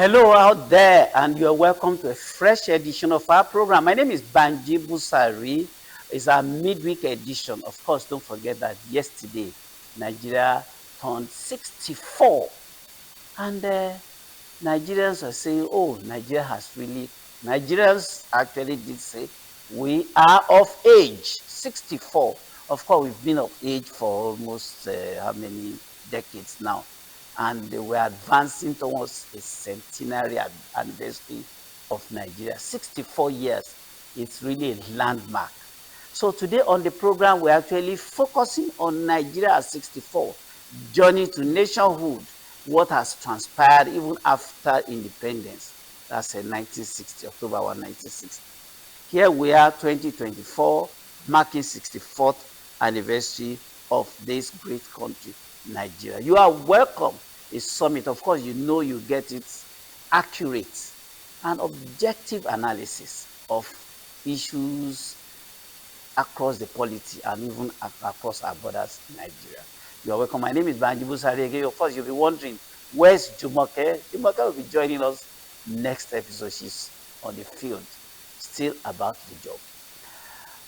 Hello out there, and you're welcome to a fresh edition of our program. My name is Banji Busari. It's our midweek edition. Of course, don't forget that yesterday Nigeria turned 64, and Nigerians are saying, "Oh, Nigerians actually did say we are of age 64." Of course, we've been of age for almost how many decades now, and we're advancing towards a centenary anniversary of Nigeria. 64 years. It's really a landmark. So today on the program, we're actually focusing on Nigeria at 64, journey to nationhood, what has transpired even after independence. That's in 1960, October 1, 1960. Here we are, 2024, marking 64th anniversary of this great country, Nigeria. You are welcome. A summit, of course, you get its accurate and objective analysis of issues across the polity and even across our borders in Nigeria. You are welcome. My name is Banji Busari again. Of course, you'll be wondering, where's Jumoke? Jumoke will be joining us next episode. She's on the field, still about the job.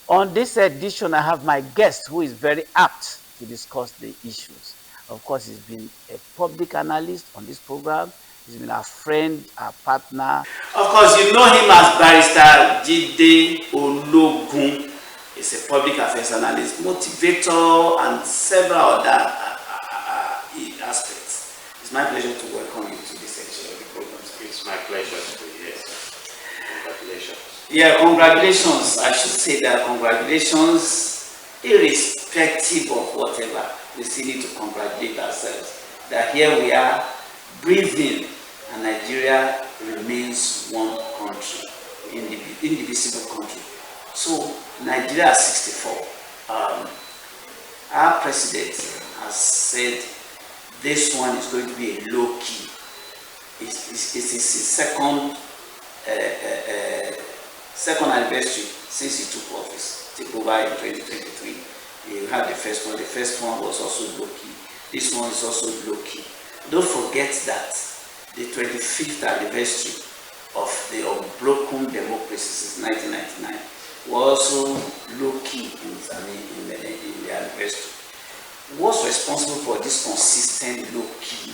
On this edition, I have my guest who is very apt to discuss the issues. Of course, he's been a public analyst on this program. He's been our friend, our partner. Of course, you know him as Barrister Jide Ologun. He's a public affairs analyst, motivator, and several other aspects. It's my pleasure to welcome you to this section of the program. It's my pleasure to be here. Congratulations. Yeah, congratulations. I should say that congratulations, irrespective of whatever. We still need to congratulate ourselves that here we are, breathing, and Nigeria remains one country, indivisible country. So Nigeria is 64. Our president has said this one is going to be a low key. It's his second anniversary since he took office, took over in 2023. You had the first one. The first one was also low key. This one is also low key. Don't forget that the 25th anniversary of the unbroken democracy since 1999 was also low key in the anniversary. What's responsible for this consistent low key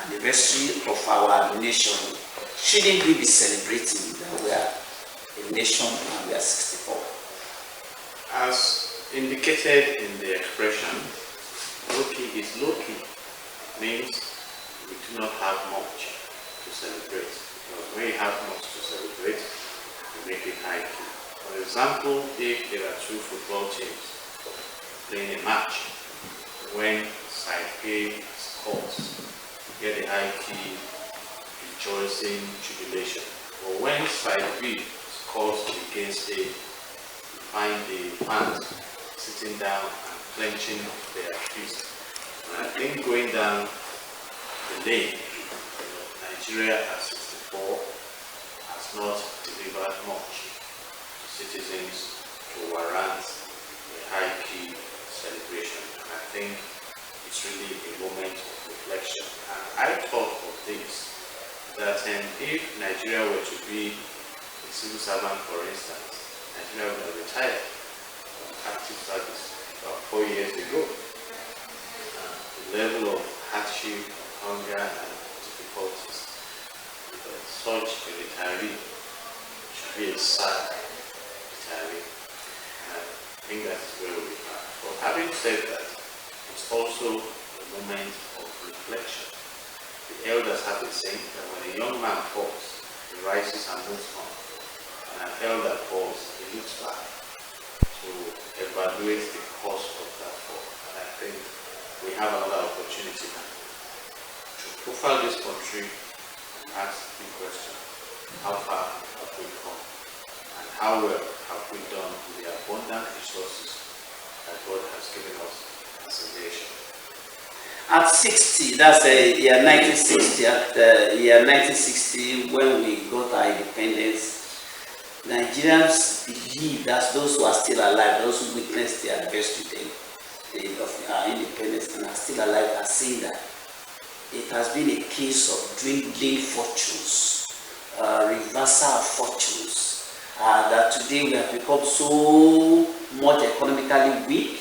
anniversary of our nation? Shouldn't we be celebrating that we are a nation and we are 64? As indicated in the expression, low-key is low-key, means we do not have much to celebrate. Because when you have much to celebrate, you make it high-key. For example, if there are two football teams playing a match, when side A scores, you get a high-key rejoicing, jubilation. But when side B scores against A, you find the fans sitting down and clenching their fists. And I think going down the lane, Nigeria at 64 has not delivered much to citizens to warrant a high-key celebration. And I think it's really a moment of reflection. And I thought of this, that if Nigeria were to be a civil servant, for instance, Nigeria would have retired from active service about 4 years ago. The level of hardship, hunger, and difficulties that such a retiree should be a sad retiree. And I think that's where we are. But having said that, it's also a moment of reflection. The elders have a saying that when a young man falls, he rises and moves on. And an elder falls, he looks back to evaluate the cause of that fall. And I think we have another opportunity now to profile this country and ask the question, how far have we come? And how well have we done with the abundant resources that God has given us as a nation? At 60, that's the year 1960, at the year 1960, when we got our independence, Nigerians believe that those who are still alive, those who witnessed the anniversary day of our independence and are still alive, are saying that it has been a case of dwindling fortunes, reversal of fortunes, that today we have become so much economically weak,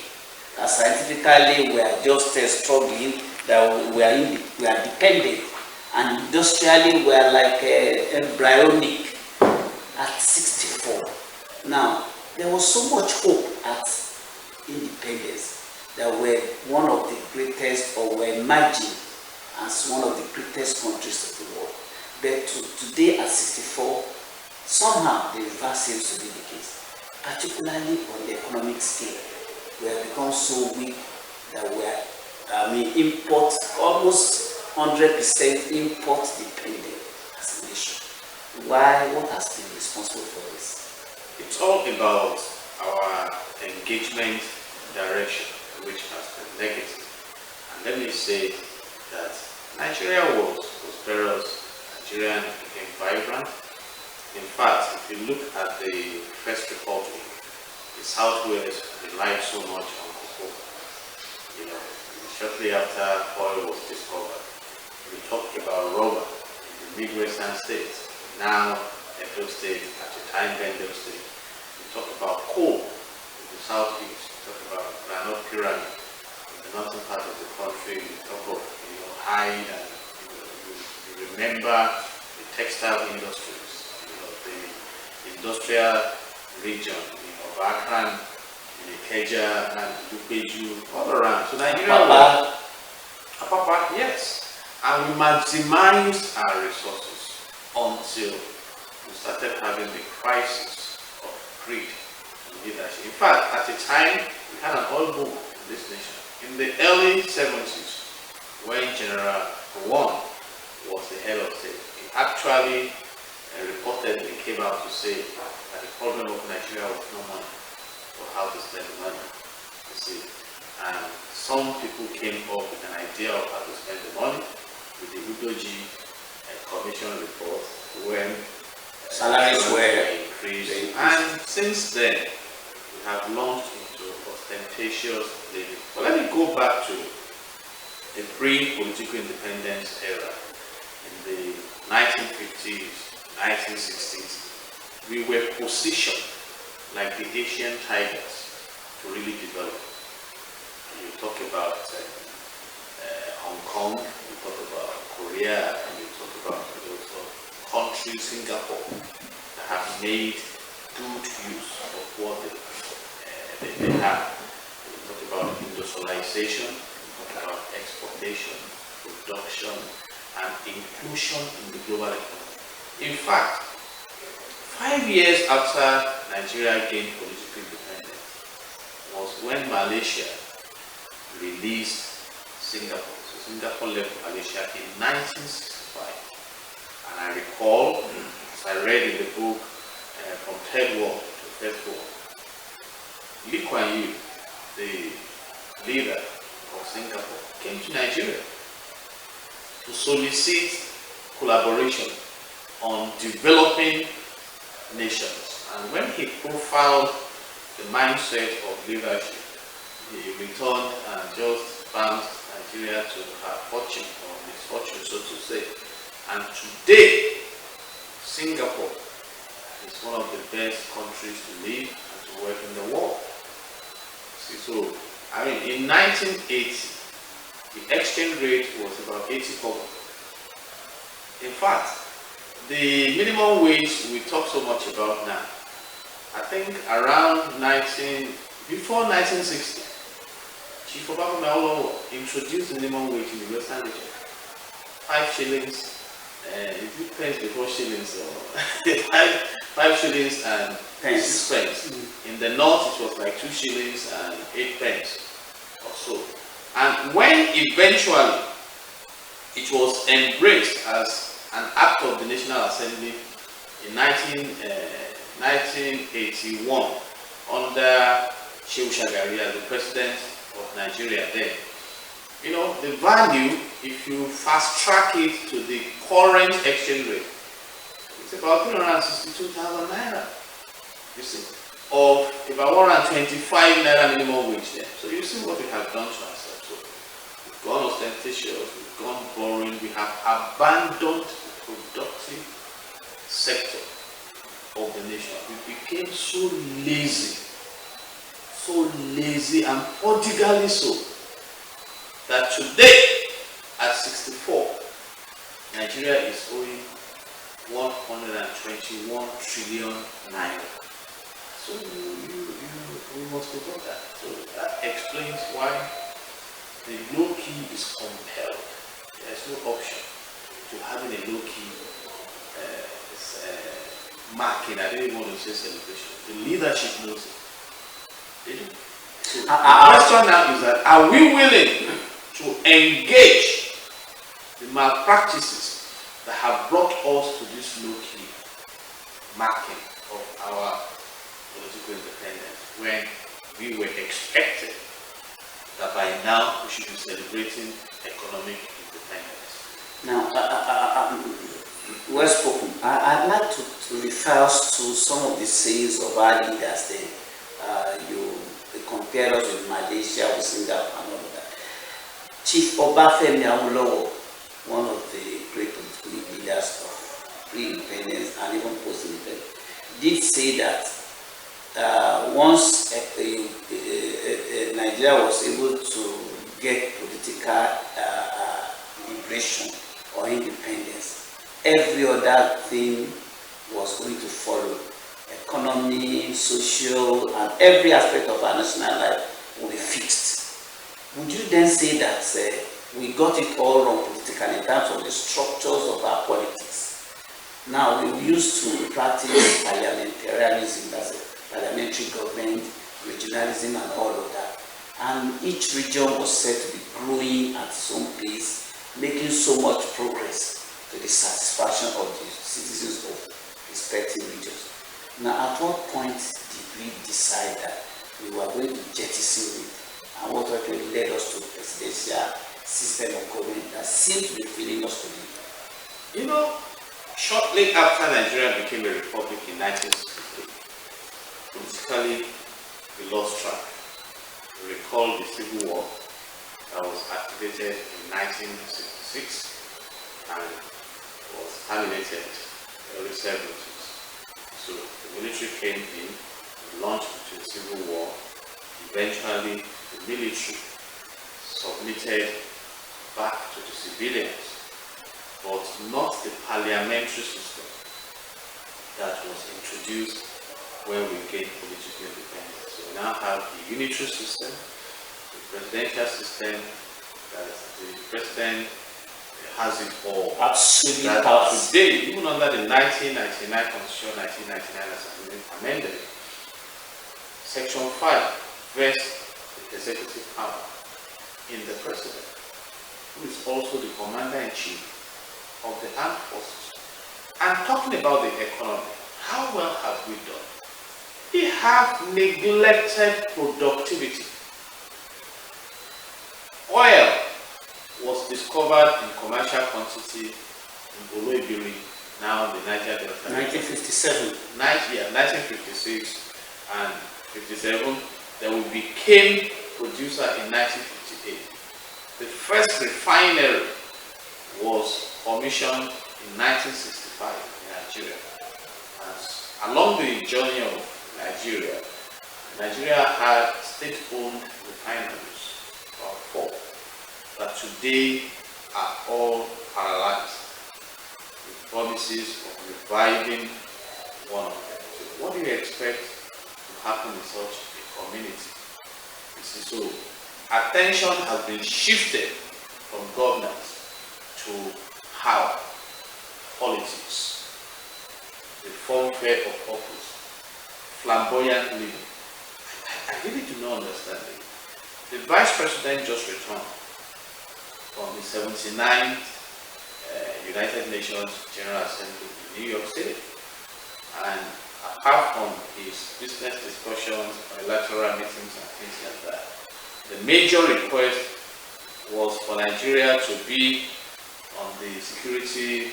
scientifically we are just struggling, that we are dependent, and industrially we are like embryonic at 64. Now, there was so much hope at independence that we're one of the greatest, or we're emerging as one of the greatest countries of the world. But today at 64, somehow the reverse seems to be the case, particularly on the economic scale. We have become so weak that we are, import, almost 100% import dependent as a nation. Why? What has been responsible for this? It's all about our engagement direction, which has been negative. And let me say that Nigeria was prosperous, Nigeria became vibrant. In fact, if you look at the First Republic, the Southwest relied so much on cocoa. Shortly after oil was discovered, we talked about rubber in the Midwestern states, now Edo State, at the time Bengal State. We talked about coal in the Southeast, we talked about granite pyramid in the northern part of the country. We talk of hide, and you remember the textile industries, the industrial region of Akran, Ikeja, and Dupeju, all around. So Nigeria, Apapa, yes, and we maximized our resources until we started having the crisis of greed and leadership. In fact, at the time, we had an oil boom in this nation. In the early 70s, when General Gowon was the head of state, he actually reportedly came out to say that the problem of Nigeria was no money, or how to spend the money. You see, and some people came up with an idea of how to spend the money with the Udoji Commission report, when salaries were increased. And since then, we have launched into ostentatious living. But let me go back to the pre-political independence era. In the 1950s, 1960s, we were positioned like the Asian tigers to really develop. You talk about Hong Kong, you talk about Korea, and you talk about countries, Singapore, that have made good use of what they have. You talk about industrialization, you talk about exportation, production, and inclusion in the global economy. In fact, 5 years after Nigeria gained political independence was when Malaysia released Singapore. So Singapore left Malaysia in 1965. And I recall, as I read in the book From Third World to First World, Lee Kuan Yew, the leader of Singapore, came to Nigeria to solicit collaboration on developing nations. And when he profiled the mindset of leadership, he returned and just bounced Nigeria to her fortune, or misfortune, so to say. And today, Singapore is one of the best countries to live and to work in the world. See, so, in 1980, the exchange rate was about 80 kobo. In fact, the minimum wage we talk so much about now, I think around before 1960, Chief Obafemi Awolowo introduced the minimum wage in the Western region. 5 shillings, it depends before shillings, or 5 shillings and 6 pence. In the north, it was like 2 shillings and 8 pence or so. And when eventually it was embraced as an act of the National Assembly in 1981 under Shehu Shagari as the president of Nigeria then, the value, if you fast track it to the current exchange rate, it's about 362,000 naira, you see, of about 125 naira minimum wage there. So you see what we have done to ourselves. So we've gone ostentatious, we've gone boring, we have abandoned the productive sector of the nation. We became so lazy and prodigally so, that today, at 64, Nigeria is owing 121 trillion naira. So we must forget that. So that explains why the low key is compelled. There's no option to having a low key marking. I don't even want to say celebration. The leadership knows it. They do. So the question now is that, are we willing to engage the malpractices that have brought us to this low key marking of our political independence, when we were expected that by now we should be celebrating economic independence? Now, well spoken. I'd like to refer us to some of the sayings of our leaders. They compared us with Malaysia, with Singapore, and all of that. Chief Obafemi Awolowo, one of the great political leaders of pre-independence and even post-independence, did say that once Nigeria was able to get political liberation or independence, every other thing was going to follow. Economy, social, and every aspect of our national life will be fixed. Would you then say that we got it all wrong politically in terms of the structures of our politics? Now, we used to practice parliamentarianism, that's it, parliamentary government, regionalism, and all of that. And each region was said to be growing at its own pace, making so much progress to the satisfaction of the citizens of respective regions. Now, at what point did we decide that we were going to jettison it, and what actually led us to the presidential system of government that seems to be failing us today? You know, shortly after Nigeria became a republic in 1963, politically we lost track. We recall the Civil War that was activated in 1966 and was terminated in the early 70s. So the military came in, launched into a civil war. Eventually, the military submitted back to the civilians, but not the parliamentary system that was introduced when we gained political independence. So we now have the unitary system, the presidential system, that the president has it all. Absolutely. Today, even under the 1999 Constitution, 1999 as amended, Section 5 vests the executive power in the president, who is also the commander-in-chief of the armed forces. And talking about the economy, how well have we done? We have neglected productivity. Oil was discovered in commercial quantity in Oloibiri, now the Niger Delta. 1957. 1956 and 57. Then we became producer in 1958. The first refinery was commissioned in 1965 in Nigeria. And along the journey of Nigeria, Nigeria had state-owned refineries, about 4, that today are all paralyzed with promises of reviving one of them. So what do you expect to happen in such a community? You see, so attention has been shifted from governance to power, politics, the fanfare of office, flamboyant living. I really do not understand it. The Vice President just returned from the 79th United Nations General Assembly in New York City. And apart from his business discussions, bilateral meetings and things like that, the major request was for Nigeria to be on the security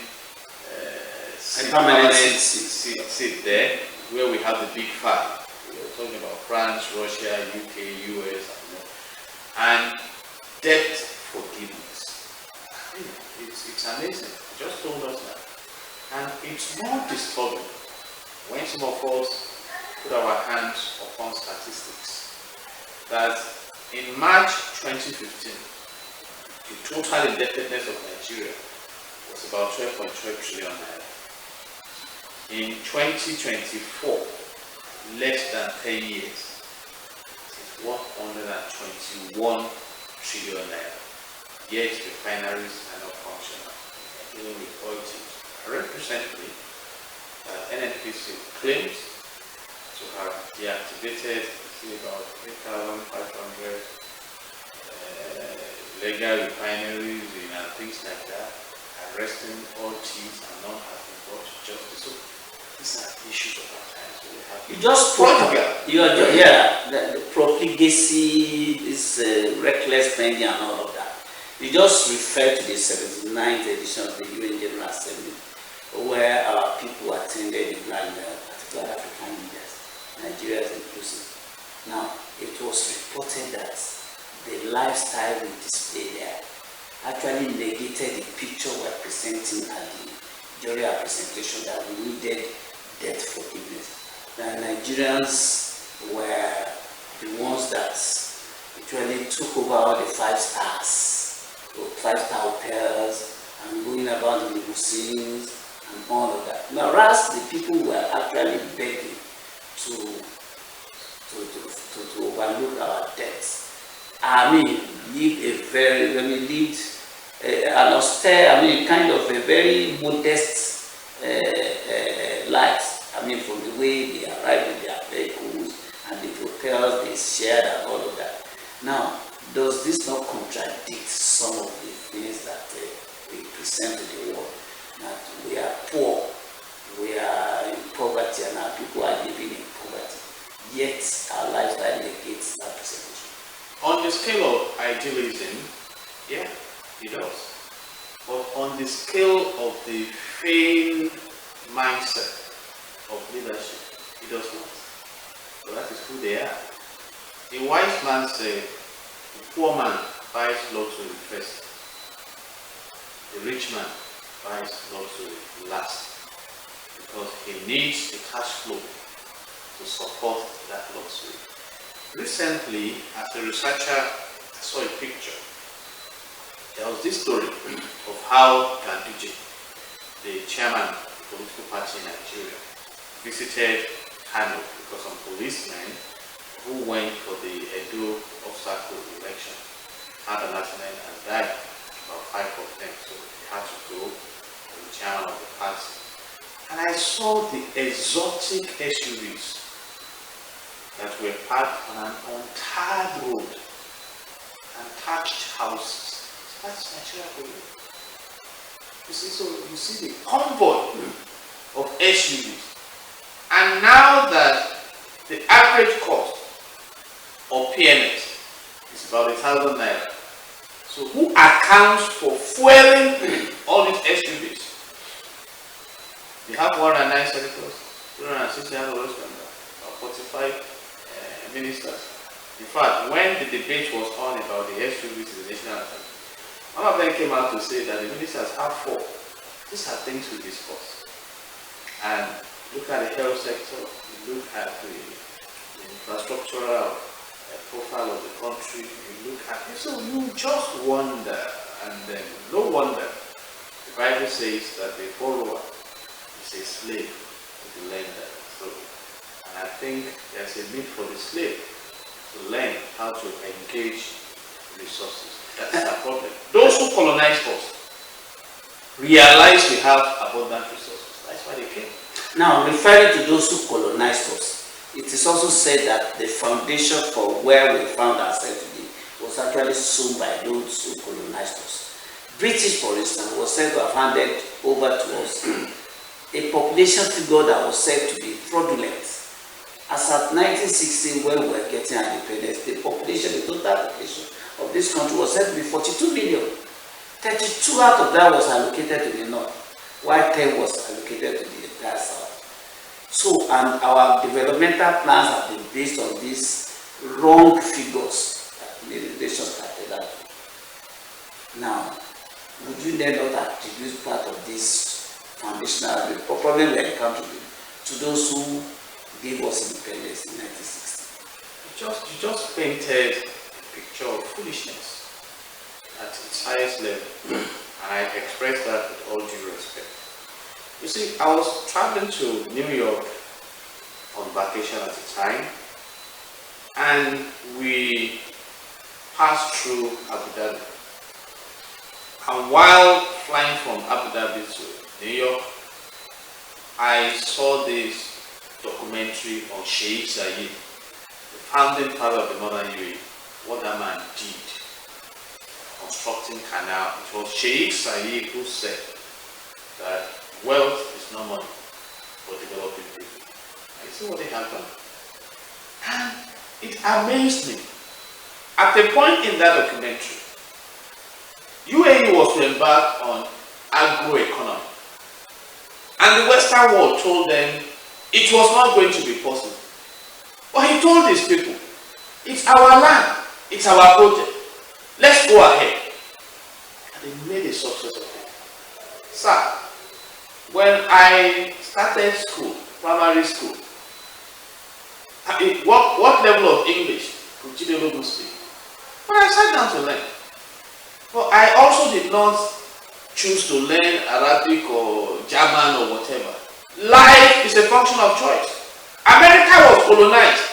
seat there, where we have the big five. We are talking about France, Russia, UK, US, and debt forgiveness. it's amazing. He just told us that. And it's more disturbing when some of us put our hands upon statistics that in March 2015, the total indebtedness of Nigeria was about 12.12 trillion naira. In 2024, less than 10 years, it's 121 trillion naira. Yet refineries are not functional. Dealing with oil teams. I read recently that NNPC claims to have deactivated about 3,500 legal refineries and things like that, arresting all thieves and none have been brought to justice. So these are issues of our time. So we have You just the profligacy, this reckless spending and all of that. You just refer to the 79th edition of the UN General Assembly, where our people attended particular African leaders, Nigeria inclusive. Now, it was reported that the lifestyle we display there actually negated the picture we're presenting at the jury presentation that we needed debt forgiveness. The Nigerians were the ones that actually took over all the 5-star hotels and going about the limousines and all of that. Whereas the people were actually begging to overlook our debts. I mean, lived an austere, kind of a very modest life. I mean, from the way they arrived with their vehicles and the hotels they shared and all of that. Now, does this not contradict some of the things that we present to the world? That we are poor, we are in poverty, and our people are living in poverty. Yet our lifestyle negates that presentation. On the scale of idealism, yeah, it does. But on the scale of the failed mindset of leadership, it does not. So that is who they are. A wise man said, the poor man buys lottery first. The rich man buys lottery last. Because he needs the cash flow to support that lottery. Recently, as a researcher, I saw a picture. There was this story of how Ganduje, the chairman of the political party in Nigeria, visited Kano because some policemen who went for the Edo obstacle election had an accident and died, about 5 of them, so they had to go to the chairman of the party. And I saw the exotic SUVs that were parked on an untarred road and thatched houses. So that's Nigeria for you. You see, so you see the convoy of SUVs. And now that the average cost of PMS is about 1,000 naira. So who accounts for fueling all these SUVs? We have 109 senators, 260 hours, 45 ministers. In fact, when the debate was on about the SUVs in the national anthem, one of them came out to say that the ministers have 4. These are things we discuss. And look at the health sector, you look at the infrastructural profile of the country, you look at it. So you just wonder, and then no wonder the Bible says that the borrower is a slave to the lender. So, and I think there's a need for the slave to learn how to engage resources. That's our problem. Those who colonized us realize we have abundant resources. That's why they came. Now, referring to those who colonized us, it is also said that the foundation for where we found ourselves today was actually sown by those who colonized us. British, for instance, was said to have handed over to us a population figure that was said to be fraudulent. As at 1916, when we were getting our independence, the population, the total population of this country was said to be 42 million. 32 out of that was allocated to the north, while 10 was allocated to the entire south. So, and our developmental plans have been based on these wrong figures that the nation started out. Now, would you you then not attribute part of this foundational problem we encountered to those who gave us independence in 1960? You just painted a picture of foolishness at its highest level, and I express that with all due respect. You see, I was traveling to New York on vacation at the time, and we passed through Abu Dhabi. And while flying from Abu Dhabi to New York, I saw this documentary on Sheikh Zayed, the founding father of the modern UAE, what that man did, constructing canal. It was Sheikh Zayed who said that wealth is not money for developing people. And you see what they have done? And it amazed me. At the point in that documentary, UAE was to embark on agroeconomy. And the Western world told them it was not going to be possible. But he told these people, it's our land, it's our project. Let's go ahead. And they made a success of it. Sir, when I started school, primary school, what level of English could Chidilogo speak? But I sat down to learn. But I also did not choose to learn Arabic or German or whatever. Life is a function of choice. America was colonized.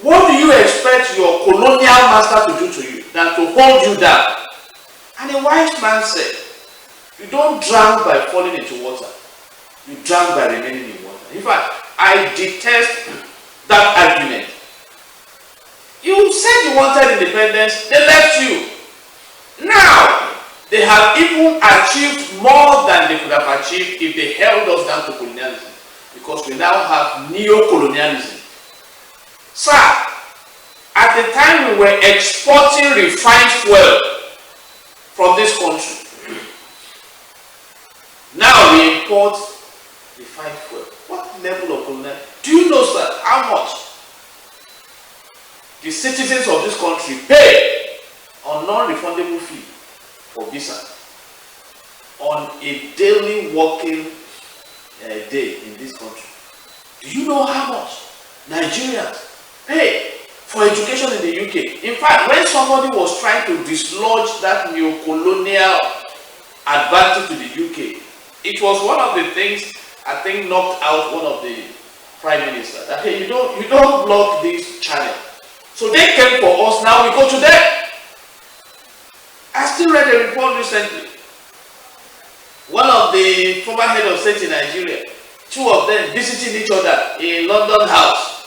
What do you expect your colonial master to do to you than to hold you down? And a wise man said, you don't drown by falling into water. You drown by remaining in water. In fact, I detest that argument. You said you wanted independence, they left you. Now, they have even achieved more than they could have achieved if they held us down to colonialism, because we now have neo-colonialism. Sir, at the time we were exporting refined fuel from this country. Now we import refined fuel. What level of colonialism? Do you know, sir, how much the citizens of this country pay on non-refundable fee for visa on a daily working day in this country? Do you know how much Nigerians pay for education in the UK? In fact, when somebody was trying to dislodge that neo-colonial advantage to the UK, it was one of the things I think knocked out one of the prime ministers. That hey, you don't block this channel. So they came for us, now we go to them. I still read a report recently. One of the former head of state in Nigeria, two of them visiting each other in London House.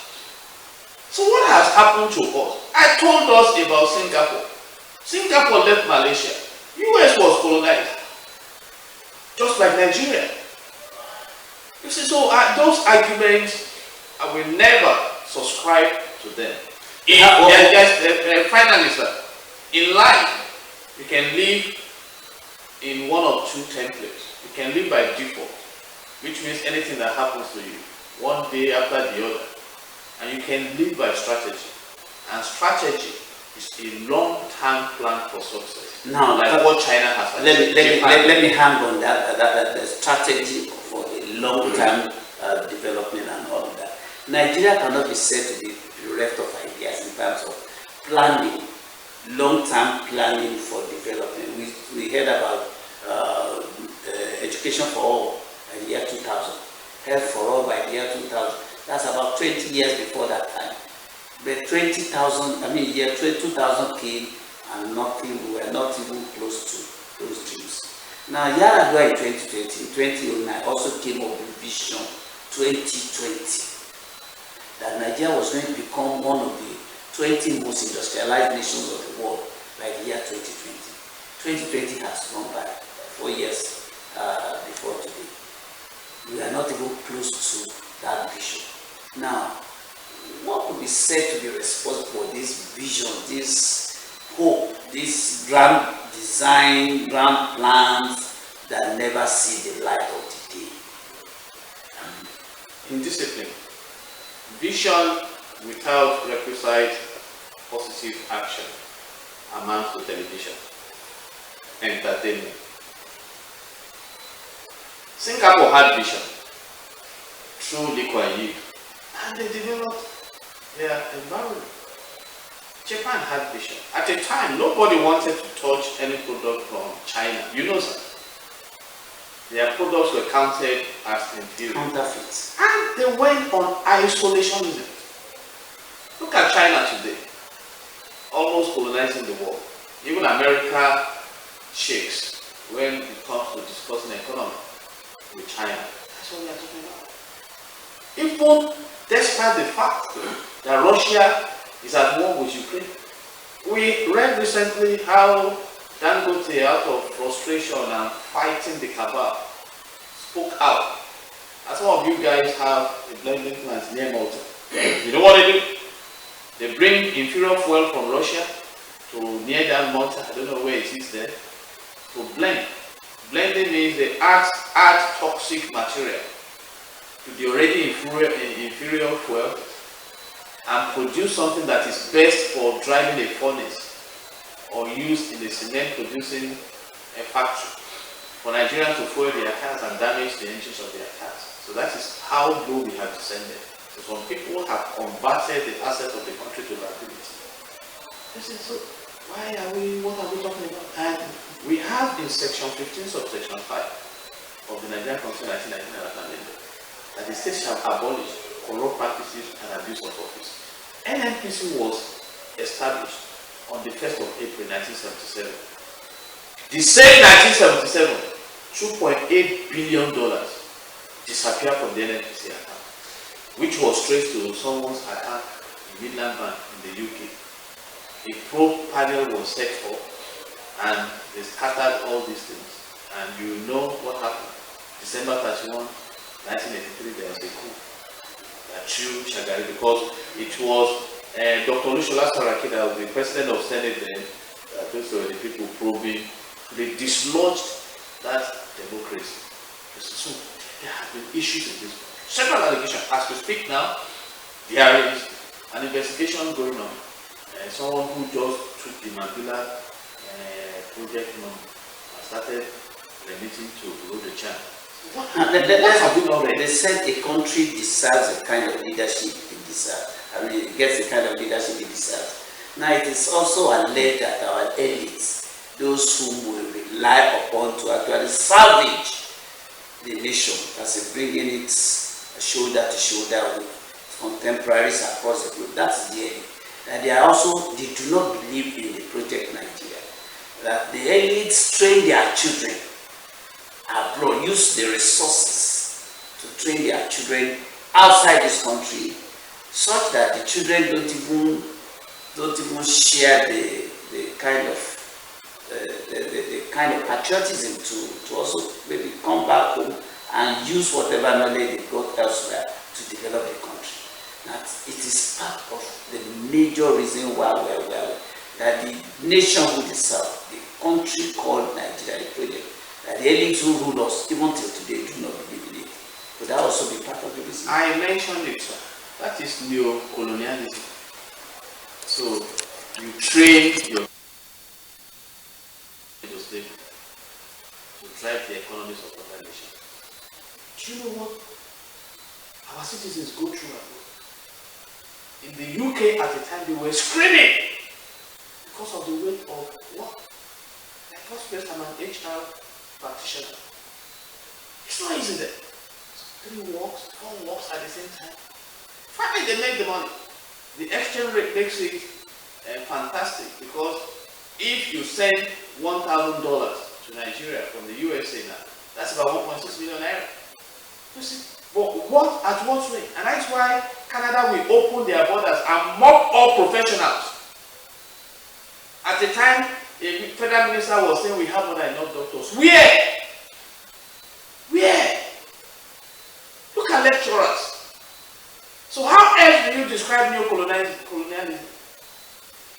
So what has happened to us? I told us about Singapore. Singapore left Malaysia. US was colonized, just like Nigeria. You see, so those arguments, I will never subscribe to them. Finally, sir, in life, you can live in one of two templates. You can live by default, which means anything that happens to you, one day after the other. And you can live by strategy. And strategy is a long-term plan for success. Now, like what China has. Let me hang on that the strategy for a long-term development and all of that. Nigeria cannot be said to be bereft of ideas in terms of planning, long-term planning for development. We heard about education for all by the year 2000, health for all by the year 2000. That's about 20 years before that time. But year 2000 came and we were not even close to those dreams. Now, Yar'Adua in 2009 also came up with Vision 2020. That Nigeria was going to become one of the 20 most industrialized nations of the world by the year 2020. 2020 has gone by 4 years before today. We are not even close to that vision. Now, what could be said to be responsible for this vision, this hope, this grand design, grand plans that never see the light of the day? Indiscipline. Vision without requisite positive action amounts to television, entertainment. Singapore had vision through Lee Kuan Yew, and they developed their environment. Japan had vision. At a time, nobody wanted to touch any product from China. You know, sir. Their products were counted as inferior. Counterfeits. And they went on isolationism. Look at China today, almost colonizing the world. Even America shakes when it comes to discussing economy with China. That's what we are talking about. Even despite the fact that Russia is at war with Ukraine. We read recently how Dangote, out of frustration and fighting the cabal, spoke out. And some of you guys have a blending plant near Malta. You know what they do? They bring inferior fuel from Russia to near that Malta, I don't know where it is there, to blend. Blending means they add toxic material to the already inferior fuel and produce something that is best for driving a furnace or used in a cement producing factory for Nigerians to fuel their cars and damage the engines of their cars. So that is how low we have descended. So some people have converted the assets of the country to liability. They say, so what are we talking about? And we have in section 15 subsection 5 of the Nigerian Constitution 1999 amendment that the state shall abolish corrupt practices and abuse of office. NNPC was established on the 1st of April 1977. The same 1977, $2.8 billion disappeared from the NNPC account, which was traced to someone's account in Midland Bank in the UK. A probe panel was set up and they scattered all these things. And you know what happened. December 31, 1983, there was a coup. True Shagari, because it was Dr. Olusola Saraki, that was the president of Senate then, those were the people probing, they dislodged that democracy. So there have been issues in this. Several allegations. As we speak now, there is an investigation going on. Someone who just took the Mandela project money and started remitting to Bureau de Change. They said a country deserves the kind of leadership it deserves. I mean, it gets the kind of leadership it deserves. Now, it is also alleged that our elites, those whom we rely upon to actually salvage the nation, as bringing it shoulder to shoulder with contemporaries across the globe, that's the elite. And they do not believe in the Project Nigeria. That the elites train their children abroad, use the resources to train their children outside this country, such that the children don't even share the kind of patriotism to also maybe come back home and use whatever knowledge they got elsewhere to develop the country. That it is part of the major reason why that the nationhood itself, the country called Nigeria, the project, that the elites who rule us, even till today, do not believe in it. Could that also be part of the reason? I mentioned it, sir. That is neo-colonialism. So you train your slavery to drive the economies of other nations. Do you know what our citizens go through at work? In the UK at the time, they were screaming because of the weight of work. Like first I'm an HR practitioner. It's not easy there. 3 works, 4 works at the same time. Finally, they make the money. The exchange rate makes it fantastic, because if you send $1,000 to Nigeria from the USA now, that's about 1.6 million naira. You see, but at what rate? And that's why Canada will open their borders and mop all professionals. At the time, a federal minister was saying we have more than enough doctors. Where? Look at lecturers. So how else do you describe neo-colonialism?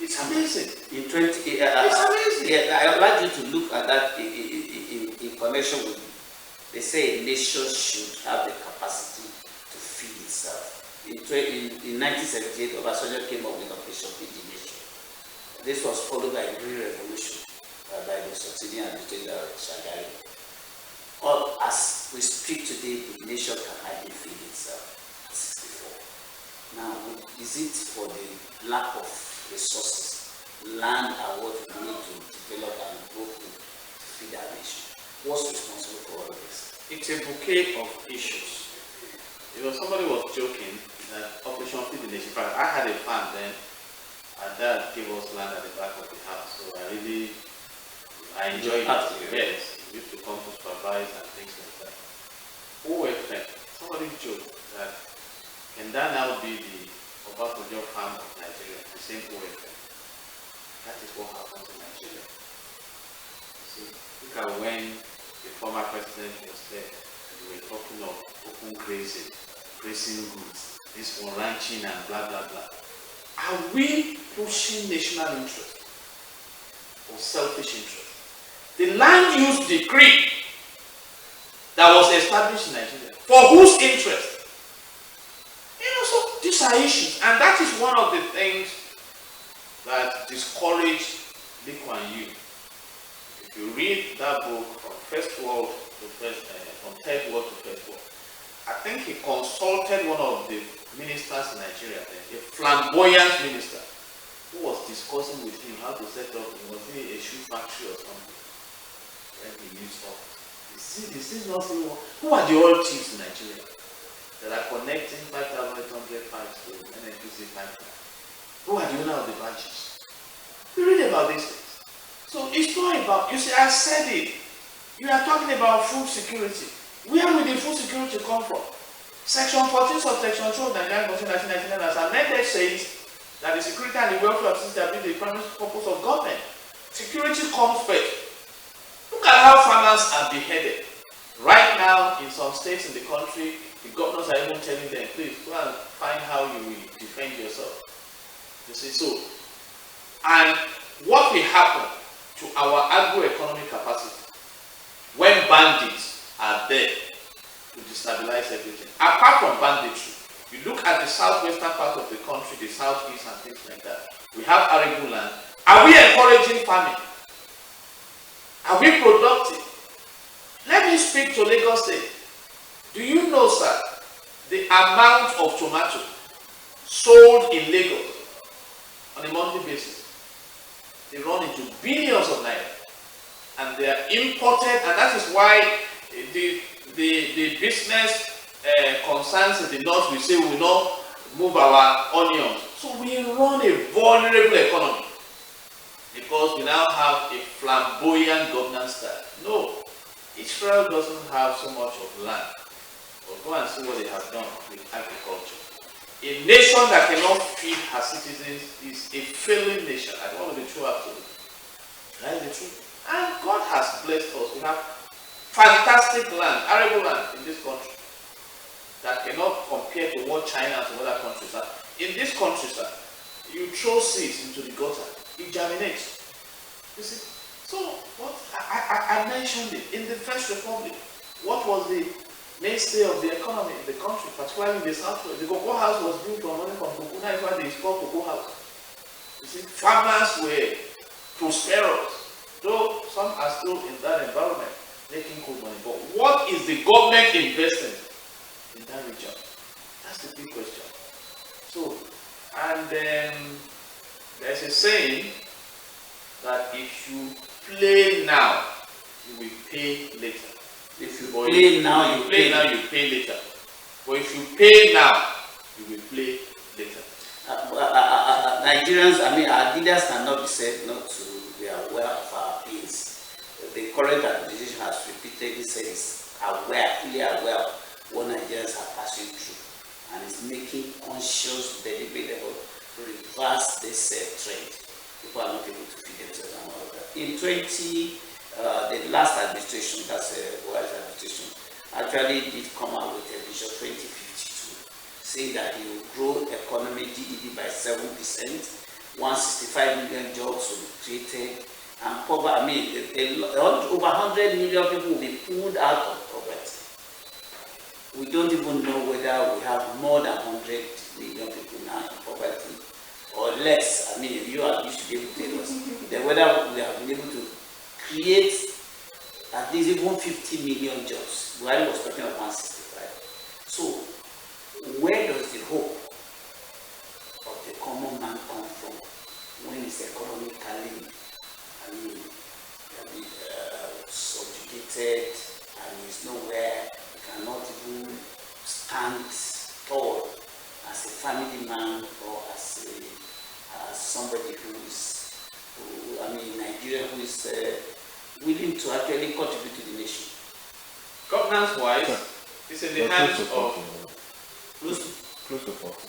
It's amazing. It's amazing. Yeah, I would like you to look at that in connection with. They say a nation should have the capacity to feed itself. In 1978, Obasanjo came up with Operation Feed the Nation. This was followed by a Green Revolution by the Sotini and Lieutenant Shagari. All as we speak today, the nation can hardly feed itself at 64. Now, is it for the lack of resources, land and what we need to develop and grow to feed our nation? What's responsible for all of this? It's a bouquet of issues. Somebody was joking that Operation Feed the Nation. I had a farm then, and Dad gave us land at the back of the house, so I enjoyed it. Yes, we used to come to supervise and things like that. OFM, somebody joked that can that now be the Obasanjo farm of Nigeria, the same OFM? That is what happens in Nigeria. See, look at when the former president was there, we were talking of open grazing goods, this one ranching and blah blah blah. Are we pushing national interest or selfish interest? The land use decree that was established in Nigeria, for whose interest? So these are issues, and that is one of the things that discourage Lee Kuan Yew. If you read that book from First World to from Third World to First World, I think he consulted one of the ministers in Nigeria, a flamboyant minister, who was discussing with him how to set up, a shoe factory or something. When he used up. This is not who are the oil chiefs in Nigeria that are connecting 5,800 pipes to NNPC pipeline? Who are the owner of the branches? You read about these things. So it's not about, I said it. You are talking about food security. Where will the food security come from? Section 14 subsection 2 of the Nigerian Constitution 1999 as amended says that the security and the welfare of citizens are the primary purpose of government. Security comes first. Look at how farmers are beheaded. Right now, in some states in the country, the governors are even telling them, please go and find how you will defend yourself. You see, so, and what will happen to our agro-economic capacity when bandits are there to destabilize everything? Apart from banditry, you look at the southwestern part of the country, the southeast and things like that. We have arable land. Are we encouraging farming? Are we productive? Let me speak to Lagos State. Do you know, sir, the amount of tomato sold in Lagos on a monthly basis? They run into billions of naira, and they are imported, and that is why the business concerns in the north will say we will not move our onions. So we run a vulnerable economy because we now have a flamboyant governance style. No, Israel doesn't have so much of land. But go and see what they have done with agriculture. A nation that cannot feed her citizens is a failing nation. I don't want to be true absolutely. That is the truth. And God has blessed us. We have fantastic land, arable land in this country that cannot compare to what China and some other countries have. In this country, sir, you throw seeds into the gutter, it germinates. You see? So, what I mentioned it in the First Republic. What was the mainstay of the economy in the country, particularly in the southwest? The cocoa house was built from money from cocoa. That is why they called cocoa house. You see, farmers were prosperous, though some are still in that environment making good money. But what is the government investing in that region? That's the big question. So, and then there's a saying that if you play now, you will pay later. If you play now, you pay later. But if you pay now, you will play later. Nigerians, our leaders cannot be said not to be aware of our pains. The current administration has repeatedly said it's fully aware of what Nigerians are passing through, and is making conscious, deliberate effort to reverse this trend. People are not able to feed themselves and all that. In the last administration, that's a wise administration, actually did come out with a vision 2052, saying that it will grow economy GDP by 7%, 165 million jobs will be created, and poverty, over 100 million people will be pulled out of poverty. We don't even know whether we have more than 100 million people now in poverty or less. You should be able to tell us. Then whether we have been able to create at least even 50 million jobs. Buhari was talking about 165. So where does the hope of the common man come from when it's economically, subjugated, and he's nowhere, he cannot even stand tall as a family man or as somebody Nigeria who is willing to actually contribute to the nation? Governance wise, it's in the hands of close to 40.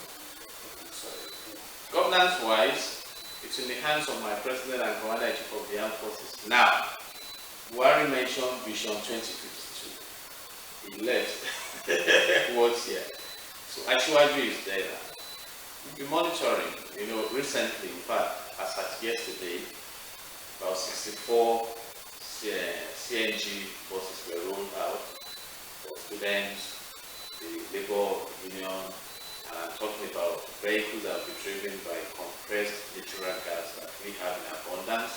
governance wise, it's in the hands of my president and commander-in-chief of the armed forces. Now, Buhari mentioned Vision 2052. He left words here. So Asiwaju is there now. We've been monitoring, recently, in fact, as at yesterday, about 64 CNG buses were rolled out for students, the labor union, and I'm talking about vehicles that will be driven by compressed natural gas that we have in abundance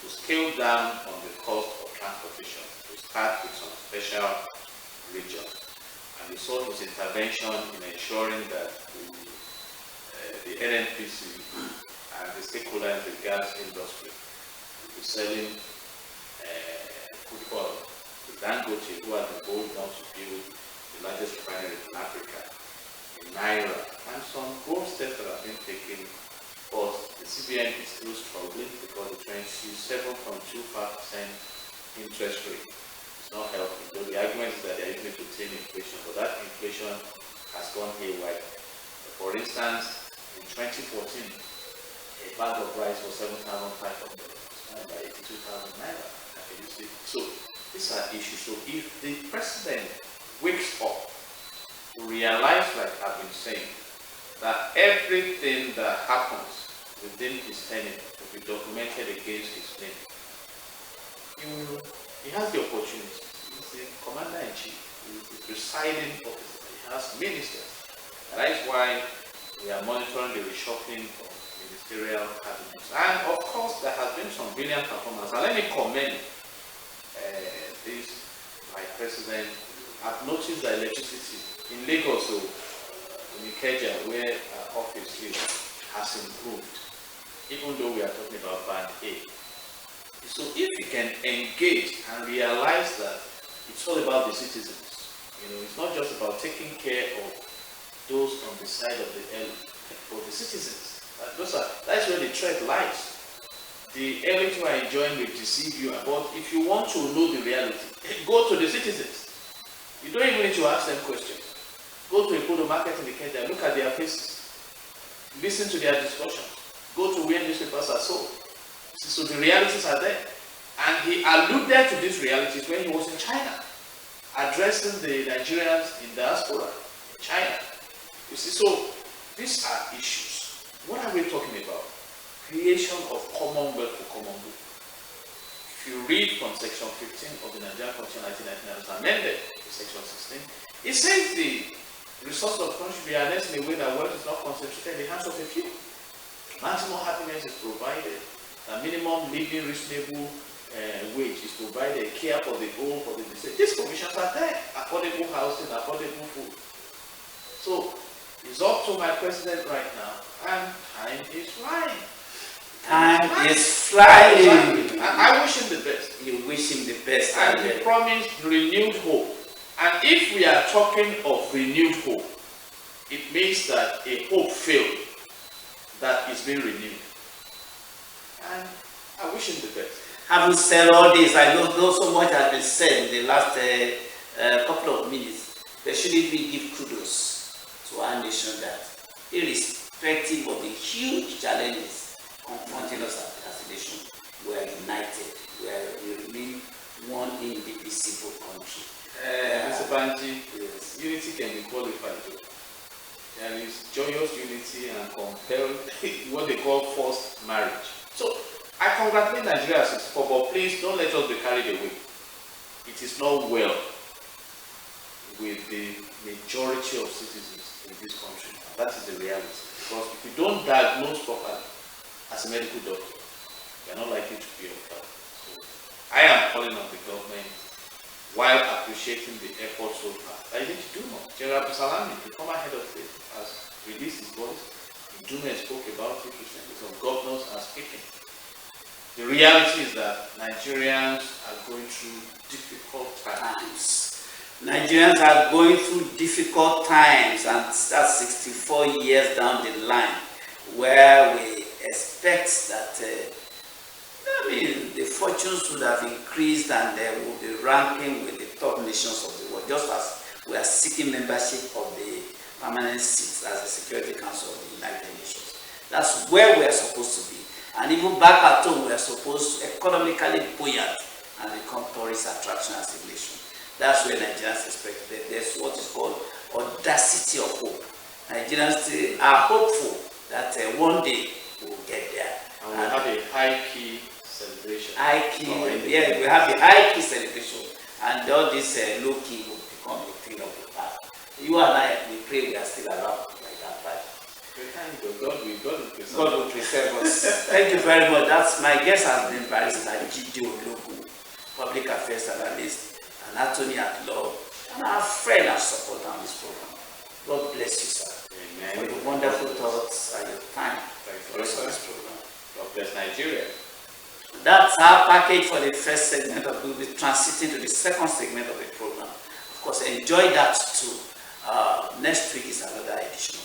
to scale down on the cost of transportation, to start with some special regions. And we saw his intervention in ensuring that the NNPC and the stakeholders in the gas industry will be selling crude oil to Dangote, who has been bold enough to build the largest refinery in Africa, in Naira, and some bold steps that have been taken. But the CBN is still struggling because the 27.25% interest rate is not helping. So the argument is that they are using it to tame inflation, but that inflation has gone haywire. For instance, in 2014, a bag of rice was 7,500, by 82,000 naira. So these are issues. So if the president wakes up to realize, like I've been saying, that everything that happens within his tenure will be documented against his name, he has the opportunity. He's the commander-in-chief. He's the presiding officer. He has ministers. That is why we are monitoring the reshuffling of ministerial cabinets. And of course, there has been some brilliant performance. And let me commend this, my president. I've noticed that electricity in Lagos, in Ikeja, where our office is, has improved, even though we are talking about Band A. So if we can engage and realize that it's all about the citizens, it's not just about taking care of those on the side of the elite, but the citizens. That's where the threat lies. The elite who are enjoying will deceive you, but if you want to know the reality, go to the citizens. You don't even need to ask them questions. Go to a Ikodo market in Ikeja, look at their faces, listen to their discussions, go to where newspapers are sold. So the realities are there. And he alluded to these realities when he was in China, addressing the Nigerians in diaspora in China. You see, so these are issues. What are we talking about? Creation of commonwealth for common good. If you read from section 15 of the Nigerian Constitution 1999 as amended to section 16, it says the resources of the country should be harnessed in a way that wealth is not concentrated in the hands of a few. Maximum happiness is provided, a minimum living reasonable wage is provided, care for the old, for the disabled. These provisions are there. Affordable housing, affordable food. So it's up to my president right now, and time is flying. Time is flying. Exactly. And I wish him the best. You wish him the best. And he promised renewed hope. And if we are talking of renewed hope, it means that a hope failed that is being renewed. And I wish him the best. Having said all this, I know so much has been said in the last couple of minutes. But shouldn't we give kudos to our nation that, irrespective of the huge challenges confronting us as a nation, we are united, we remain one indivisible country. Mr. Banji, yes. Unity can be qualified. There is joyous unity and compelled, what they call forced marriage. So, I congratulate Nigeria as it's but please don't let us be carried away. It is not well with the majority of citizens in this country. That is the reality. Because if you don't diagnose properly as a medical doctor, you are not likely to be of help. So I am calling on the government while appreciating the effort so far. I need to do more. General Salami, the former head of state, has released his voice. Dume spoke about it recently. Some governors are speaking. The reality is that Nigerians are going through difficult times. Nigerians are going through difficult times, and that's 64 years down the line, where we expect that the fortunes would have increased and they will be ranking with the top nations of the world, just as we are seeking membership of the permanent seats as the Security Council of the United Nations. That's where we are supposed to be. And even back at home, we are supposed to economically buoyant and become tourist attraction as a nation. That's where Nigerians expect that there's what is called audacity of hope. Nigerians are hopeful that one day we'll get there. And we'll have a high-key celebration. Yeah, we have a high-key celebration. And all this low-key will become a thing of the past. You and I, we pray we are still around like that. But God will preserve us. Thank you very much. That's my guest has been Barrister G.D. Ologun, public affairs analyst, an attorney at law, and our friend and supporter on this program. God bless you, sir. Amen. For your wonderful thoughts and your time for Thanks, this program. God bless Nigeria. That's our package for the first segment of we'll be transiting to the second segment of the program. Of course, enjoy that too. Next week is another edition.